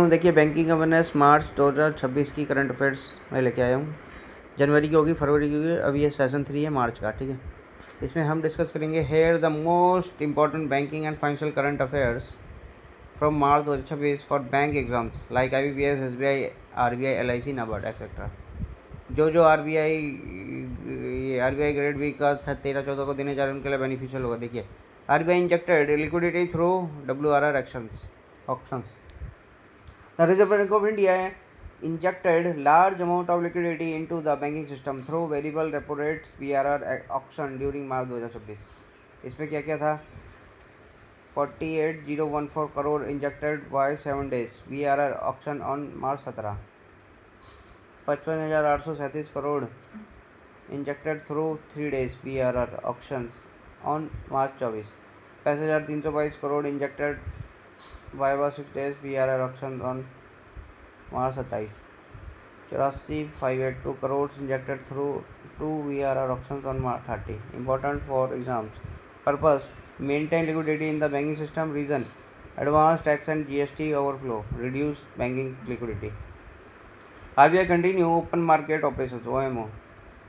देखिए banking awareness मार्च 2026 की current affairs में लेके आया हूँ। जनवरी की होगी, फरवरी की होगी, अभी ये सेशन 3 है मार्च का, ठीक है। इसमें हम डिस्कस करेंगे here the most important banking and financial current affairs from March 2026 for bank exams like IBPS, SBI, RBI, LIC, NABARD etcetera. जो आरबीआई ग्रेड बी का 13-14 को देने जा रहे हैं उनके लिए बेनिफिशियल होगा। देखिए, RBI injected liquidity through WRR auctions. The Reserve Bank of India injected large amount of liquidity into the banking system through variable repo rates VRR auction during March 2026। इसमें क्या क्या था? 48,014 crore injected by 7 days VRR auction on March 17। 55,837 crore injected through 3 days VRR auctions on March 24। 65,322 crore injected by 6 days VRR auction on March 27। 84,582 crore injected through 2 VRR auctions on March 30। Important for exams purpose: maintain liquidity in the banking system. Reason: advance tax and GST overflow, reduce banking liquidity. RBI continue open market operations (OMO).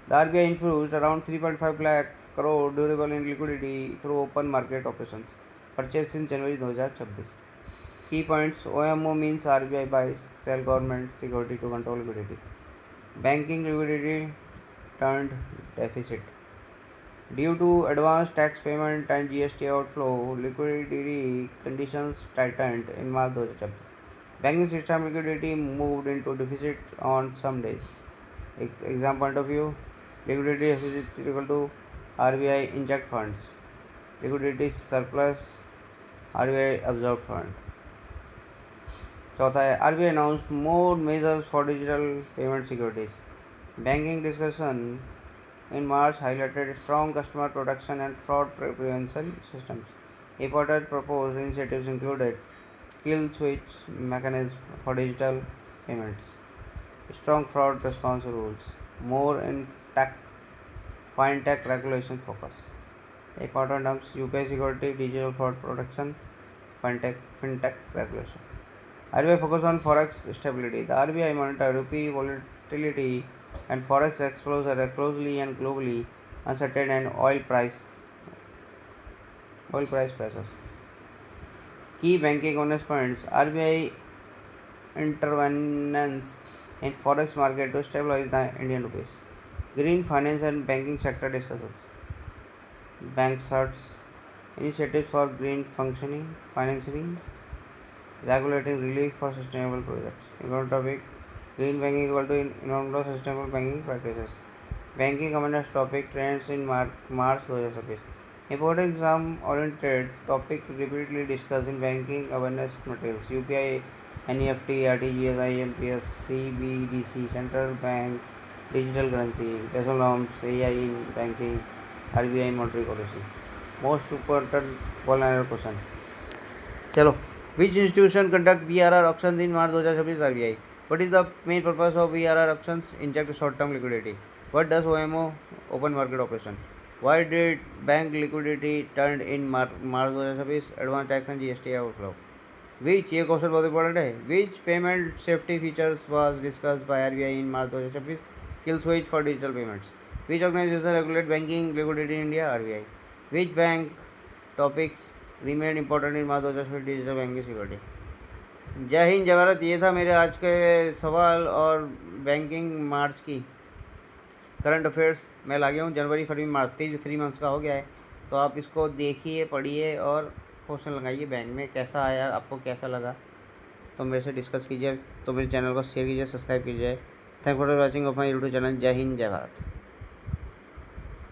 The RBI infused around 3.5 lakh crore durable in liquidity through open market operations purchased in January 2026. Key points: OMO means RBI buys, sell government security to control liquidity. Banking liquidity turned deficit. Due to advance tax payment and GST outflow, liquidity conditions tightened in March 2026. Banking system liquidity moved into deficit on some days. Exam point of view: liquidity deficit is equal to RBI inject funds. Liquidity surplus, RBI absorb fund. चौथा है RBI announced more measures for digital payment securities. Banking discussion in March highlighted strong customer protection and fraud prevention systems. Important proposed initiatives included kill switch mechanism for digital payments, strong fraud response rules, more in fintech regulation focus. Important terms: UPI security, digital fraud protection, fintech regulation. RBI focus on forex stability. The RBI monitor rupee volatility and forex exposure closely and globally uncertain and oil price pressures. Key banking awareness points: RBI interventions in forex market to stabilize the Indian rupees. Green finance and banking sector discussions. Bank certs, initiatives for green financing, regulating relief for sustainable projects. Important topic: green banking equal to environmental sustainable banking practices. Banking awareness topic: trends in March 2026. Important exam oriented topic repeatedly discussed in banking awareness materials: UPI, NEFT, RTGS, IMPS, CBDC, central bank digital currency, peso norms, AI in banking, RBI monetary policy. Most important 100 question. चलो, which institution conduct VRR auctions in March 2026? RBI. What is the main purpose of VRR auctions? Inject short-term liquidity. What does OMO? Open market operation. Why did bank liquidity turned in March 2026? Advance tax and GST outflow. Which, ये question बहुत important है, which payment safety features was discussed by RBI in March 2026? Kill switch for digital payments. Which organization regulate banking liquidity in India? RBI. Which bank topics remain important in March 2026? Digital banking security. जय हिंद जय भारत। ये था मेरे आज के सवाल और banking मार्च की करंट अफेयर्स मैं ला गया हूँ। जनवरी फरवरी मार्च 3 मंथ्स का हो गया है, तो आप इसको देखिए, पढ़िए और क्वेश्चन लगाइए बैंक में। कैसा आया, आपको कैसा लगा, तो मेरे से डिस्कस कीजिए। तो मेरे चैनल को शेयर कीजिए, सब्सक्राइब कीजिए। Thank for watching of my YouTube channel. जय हिंद जय भारत।